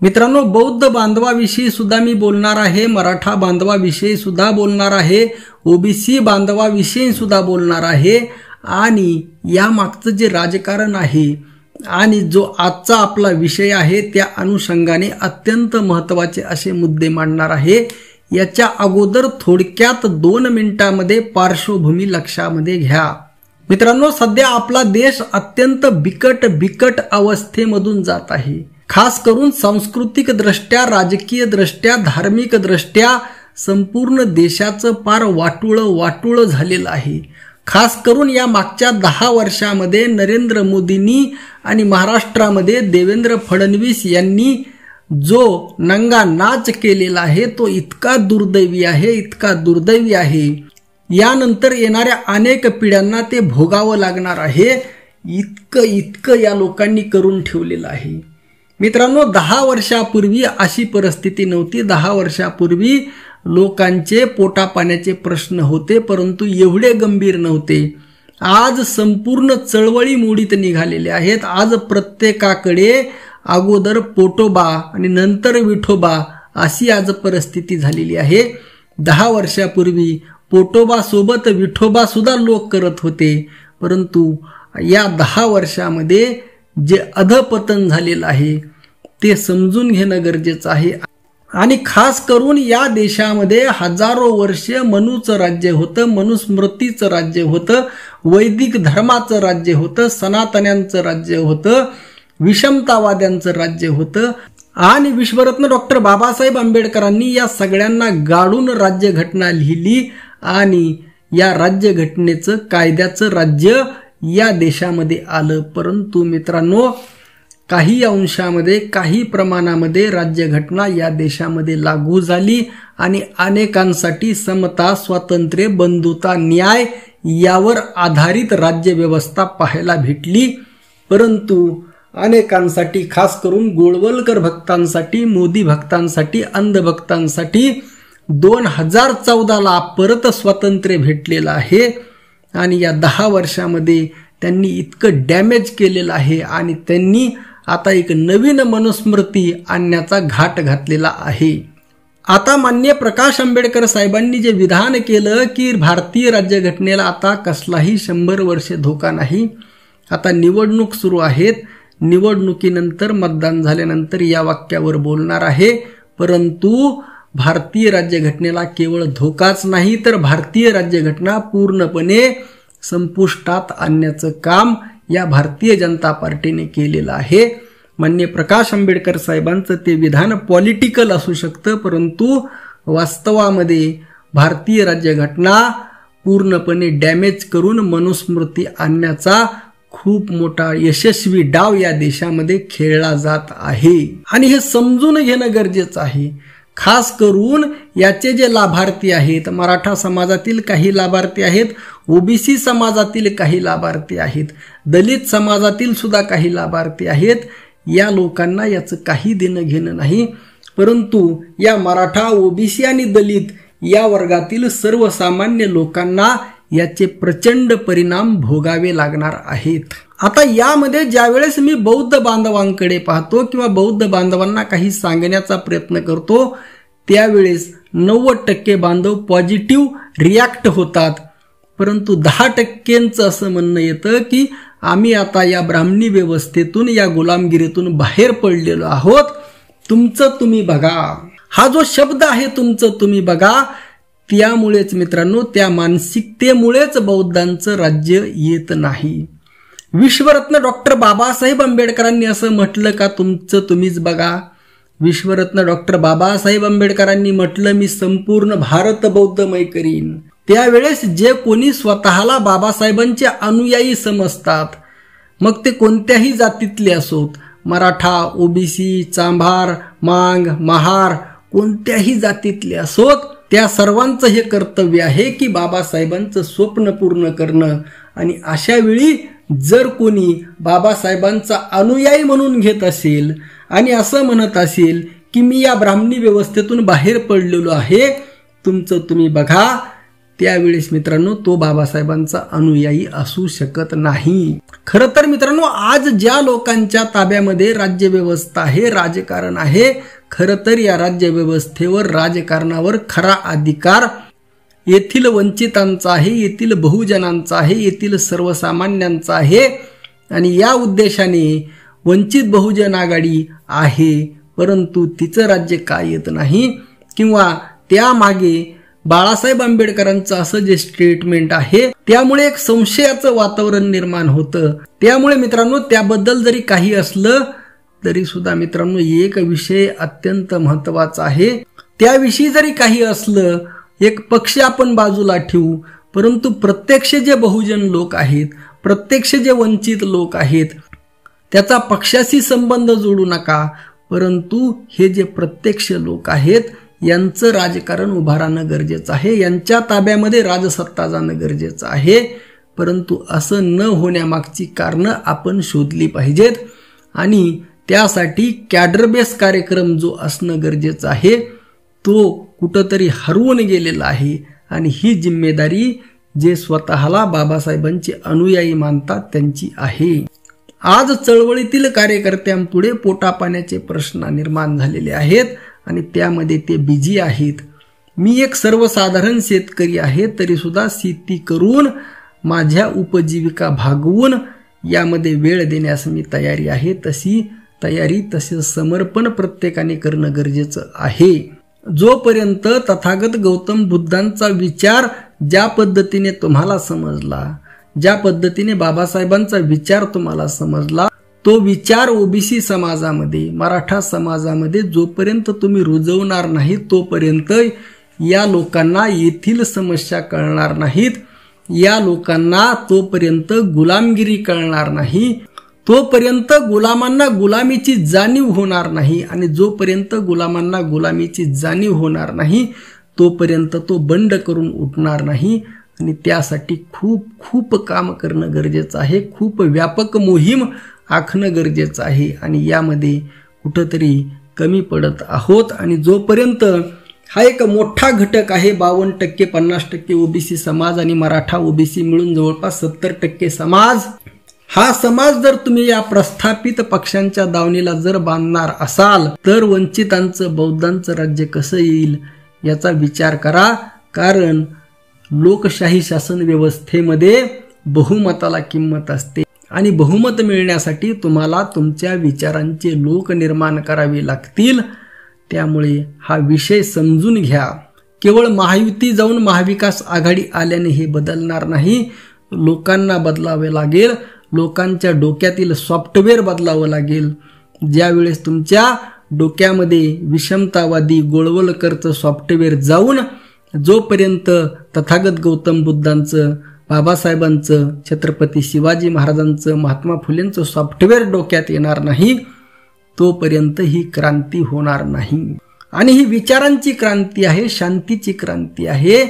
मित्रांनो, बौद्ध बांधवाविषयी सुद्धा मी बोलणार आहे, मराठा बांधवाविषयी सुद्धा बोलणार आहे, ओबीसी बांधवाविषयी सुद्धा बोलणार आहे आणि या मागचं जे राजकारण आहे आणि जो आजचा आपला विषय आहे त्या अनुषंगाने अत्यंत महत्त्वाचे असे मुद्दे मांडणार आहे। याच्या अगोदर थोडक्यात 2 मिनिटांमध्ये पार्श्वभूमी लक्षामध्ये घ्या। मित्रांनो, सध्या आपला देश अत्यंत बिकट अवस्थेमधून जात आहे। खास करून सांस्कृतिक दृष्ट्या, राजकीय दृष्ट्या, धार्मिक दृष्ट्या संपूर्ण देशाचं पार वाटुळ झालेलं आहे। खास करून या मागच्या 10 वर्षामध्ये नरेंद्र मोदींनी आणि महाराष्ट्रामध्ये देवेंद्र फडणवीस यांनी जो नंगा नाच केलेला आहे तो इतका दुर्दैवी आहे, यानंतर येणाऱ्या अनेक पिढ्यांना ते भोगावं लागणार आहे। इतकं या लोकांनी करून ठेवलेलं आहे। मित्रांनो, 10 वर्षापूर्वी अशी परिस्थिती नव्हती। 10 वर्षापूर्वी लोकांचे पोटापाण्याचे प्रश्न होते, परंतु एवढे गंभीर नव्हते। आज संपूर्ण चळवळी मोडीत निघालेले आहेत। आज प्रत्येकाकडे अगोदर पोटोबा आणि नंतर विठोबा अशी आज परिस्थिती झालेली आहे। 10 वर्षापूर्वी पोटोबा सोबत विठोबा सुद्धा लोक करत होते, परंतु या 10 वर्षामध्ये जे अधपतन झालेलं आहे ते समजून घेणं गरजेचं आहे। आणि खास करून या देशामध्ये हजारो वर्ष मनुचं राज्य होतं, मनुस्मृतीचं राज्य होतं, वैदिक धर्माचं राज्य होतं, सनातन्यांचं राज्य होतं, विषमतावाद्यांचं राज्य होतं आणि विश्वरत्न डॉक्टर बाबासाहेब आंबेडकरांनी या सगळ्यांना गाडून राज्यघटना लिहिली आणि या राज्यघटनेचं, कायद्याचं राज्य या देशामध्ये आलं। परंतु मित्रांनो, काही अंशामध्ये, काही प्रमाणामध्ये राज्यघटना या देशामध्ये लागू झाली आणि अनेकांसाठी समता, स्वातंत्र्य, बंधुता, न्याय यावर आधारित राज्यव्यवस्था पाहायला भेटली। परंतु अनेकांसाठी, खास करून गोळवलकर भक्तांसाठी, मोदी भक्तांसाठी, अंधभक्तांसाठी 2014ला परत स्वातंत्र्य भेटलेलं आहे आणि या 10 वर्षामध्ये त्यांनी इतकं डॅमेज केलेलं आहे आणि त्यांनी आता एक नवीन मनुस्मृती आणण्याचा घाट घातलेला आहे। आता माननीय प्रकाश आंबेडकर साहेबांनी जे विधान केलं की भारतीय राज्यघटनेला आता कसलाही 100 वर्षे धोका नाही। आता निवडणूक सुरू आहेत, निवडणुकीनंतर, मतदान झाल्यानंतर या वाक्यावर बोलणार आहे। परंतु भारतीय राज्यघटनेला केवळ धोकाच नाही तर भारतीय राज्यघटना पूर्णपणे संपुष्टात आणण्याचं काम या भारतीय जनता पार्टीने केलेलं आहे। माननीय प्रकाश आंबेडकर साहेबांचं ते विधान पॉलिटिकल असू शकतं, परंतु वास्तवामध्ये भारतीय राज्यघटना पूर्णपणे डॅमेज करून मनुस्मृती आणण्याचा खूप मोठा यशस्वी डाव या देशामध्ये खेळला जात आहे आणि हे समजून घेणं गरजेचं आहे। खास करून याचे जे लाभार्थी आहेत, मराठा समाजातील काही लाभार्थी आहेत, ओबीसी समाजातील काही लाभार्थी आहेत, दलित समाजातील सुद्धा काही लाभार्थी आहेत, या लोकांना याचं काही देणं घेणं नाही। परंतु या मराठा, ओबीसी आणि दलित या वर्गातील सर्वसामान्य लोकांना याचे प्रचंड परिणाम भोगावे लागणार आहेत। आता यामध्ये ज्यावेळेस मी बौद्ध बांधवांकडे पाहतो किंवा बौद्ध बांधवांना काही सांगण्याचा प्रयत्न करतो त्यावेळेस 90% बांधव पॉझिटिव्ह रिॲक्ट होतात, परंतु 10%चं असं म्हणणं येतं की आम्ही आता या ब्राह्मणी व्यवस्थेतून, या गुलामगिरीतून बाहेर पडलेलो आहोत, तुमचं तुम्ही बघा। हा जो शब्द आहे तुमचं तुम्ही बघा, त्यामुळेच मित्रांनो, त्या मानसिकतेमुळेच बौद्धांचं राज्य येत नाही। विश्वरत्न डॉक्टर बाबासाहेब आंबेडकरांनी असं म्हटलं का तुमचं तुम्हीच बघा? विश्वरत्न डॉक्टर बाबासाहेब आंबेडकरांनी म्हटलं मी संपूर्ण भारत बौद्धमय करीन। त्यावेळेस जे कोणी स्वतःला बाबासाहेबांचे अनुयायी समजतात, मग ते कोणत्याही जातीतले असोत, मराठा, ओबीसी, चांभार, मांग, महार, कोणत्याही जातीतले असोत, त्या सर्वांचं हे कर्तव्य आहे की बाबासाहेबांचं स्वप्न पूर्ण करणं। आणि अशा वेळी जर कोणी बाबासाहेबांचा अनुयायी म्हणून घेत असेल आणि असं म्हणत असेल की मी या ब्राह्मणी व्यवस्थेतून बाहेर पडलेलो आहे, तुमचं तुम्ही बघा, त्यावेळेस मित्रांनो तो बाबासाहेबांचा अनुयायी असू शकत नाही. खरं तर मित्रांनो आज ज्या लोकांच्या ताब्यामध्ये राज्यव्यवस्था आहे, राजकारण आहे, खरं तर या राज्यव्यवस्थेवर, राजकारणावर खरा अधिकार येथील वंचितांचा आहे, येथील बहुजनांचा आहे, येथील सर्वसामान्यांचा आहे. आणि या उद्देशाने वंचित बहुजन आघाडी आहे, परंतु तिचं राज्य का येत नाही किंवा त्यामागे बाळासाहेब आंबेडकरांचं असं जे स्टेटमेंट आहे त्यामुळे एक संशयाचं वातावरण निर्माण होतं. त्यामुळे मित्रांनो त्याबद्दल जरी काही असलं तरी सुद्धा मित्रांनो एक विषय अत्यंत महत्वाचा आहे. त्याविषयी जरी काही असलं, एक पक्ष आपण बाजूला ठेवू, परंतु प्रत्यक्ष जे बहुजन लोक आहेत, प्रत्यक्ष जे वंचित लोक आहेत, त्याचा पक्षाशी संबंध जोडू नका, परंतु हे जे प्रत्यक्ष लोक आहेत यांचं राजकारण उभा राहणं गरजेचं आहे, यांच्या ताब्यामध्ये राजसत्ता जाणं गरजेचं आहे. परंतु असं न होण्यामागची कारणं आपण शोधली पाहिजेत आणि त्यासाठी कॅडर बेस कार्यक्रम जो असणं गरजेचं आहे तो कुठंतरी हरवून गेलेला आहे. आणि ही जिम्मेदारी जे स्वतःला बाबासाहेबांचे अनुयायी मानतात त्यांची आहे. आज चळवळीतील कार्यकर्त्यांपुढे पोटापाण्याचे प्रश्न निर्माण झालेले आहेत आणि त्यामध्ये ते बिझी आहेत. मी एक सर्वसाधारण शेतकरी आहे, तरी सुद्धा शेती करून माझ्या उपजीविका भागवून यामध्ये वेळ देण्यास मी तयारी आहे. तशी तयारी, तसे समर्पण प्रत्येकाने करणं गरजेचं आहे. जोपर्यंत तथागत गौतम बुद्धांचा विचार ज्या पद्धतीने तुम्हाला समजला, ज्या पद्धतीने बाबासाहेबांचा विचार तुम्हाला समजला, तो विचार ओबीसी समाजामध्ये, मराठा समाजामध्ये जोपर्यंत तुम्ही रुजवणार नाही तोपर्यंत या लोकांना येथील समस्या कळणार नाहीत, या लोकांना तोपर्यंत गुलामगिरी कळणार नाही, तोपर्यंत गुलामांना गुलामीची जाणीव होणार नाही. आणि जोपर्यंत गुलामांना गुलामीची जाणीव होणार नाही तोपर्यंत तो बंड करून उठणार नाही. आणि त्यासाठी खूप खूप काम करणं गरजेचं आहे, खूप व्यापक मोहीम आखणं गरजेचं आहे. आणि यामध्ये कुठंतरी कमी पडत आहोत. आणि जोपर्यंत हा एक मोठा घटक आहे, 52%, 50% ओबीसी समाज आणि मराठा ओबीसी मिळून जवळपास 70% समाज, हा समाज जर तुम्ही या प्रस्थापित पक्षांच्या दावणीला जर बांधणार असाल तर वंचितांचं, बौद्धांचं राज्य कसं येईल याचा विचार करा. कारण लोकशाही शासन व्यवस्थेमध्ये बहुमताला किंमत असते आणि बहुमत मिळण्यासाठी तुम्हाला तुमच्या विचारांचे लोक निर्माण करावे लागतील. त्यामुळे हा विषय समजून घ्या. केवळ महायुती जाऊन महाविकास आघाडी आल्याने हे बदलणार नाही. लोकांना बदलावे लागेल, लोकांच्या डोक्यातील सॉफ्टवेअर बदलावं लागेल. ज्यावेळेस तुमच्या डोक्यामध्ये विषमतावादी गोळवलकरचं सॉफ्टवेअर जाऊन जोपर्यंत तथागत गौतम बुद्धांचं, बाबासाहेबांचं, छत्रपती शिवाजी महाराजांचं, महात्मा फुलेंचं सॉफ्टवेअर डोक्यात येणार नाही तोपर्यंत ही क्रांती होणार नाही. आणि ही विचारांची क्रांती आहे, शांतीची क्रांती आहे,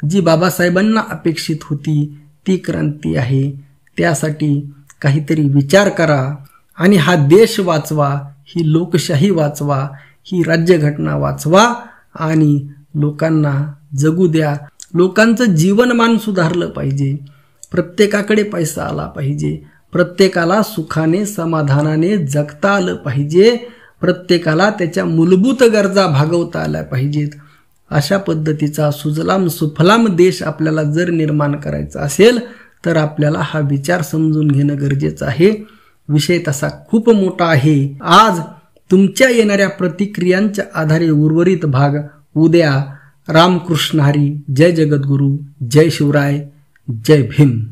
जी बाबासाहेबांना अपेक्षित होती ती क्रांती आहे. त्यासाठी काहीतरी विचार करा आणि हा देश वाचवा, ही लोकशाही वाचवा, ही राज्यघटना वाचवा आणि लोकांना जगू द्या. लोकांचं जीवनमान सुधारलं पाहिजे, प्रत्येकाकडे पैसा आला पाहिजे, प्रत्येकाला सुखाने समाधानाने जगता आलं पाहिजे, प्रत्येकाला त्याच्या मूलभूत गरजा भागवता आल्या पाहिजेत. अशा पद्धतीचा सुजलाम सुफलाम देश आपल्याला जर निर्माण करायचा असेल तर आपल्याला हा विचार समजून घेणं गरजेचं आहे. विषय तसा खूप मोठा आहे. आज तुमच्या येणाऱ्या प्रतिक्रियांच्या आधारे उर्वरित भाग उद्या. रामकृष्ण हरी. जय जगद्गुरु, जय शिवराय, जय भीम.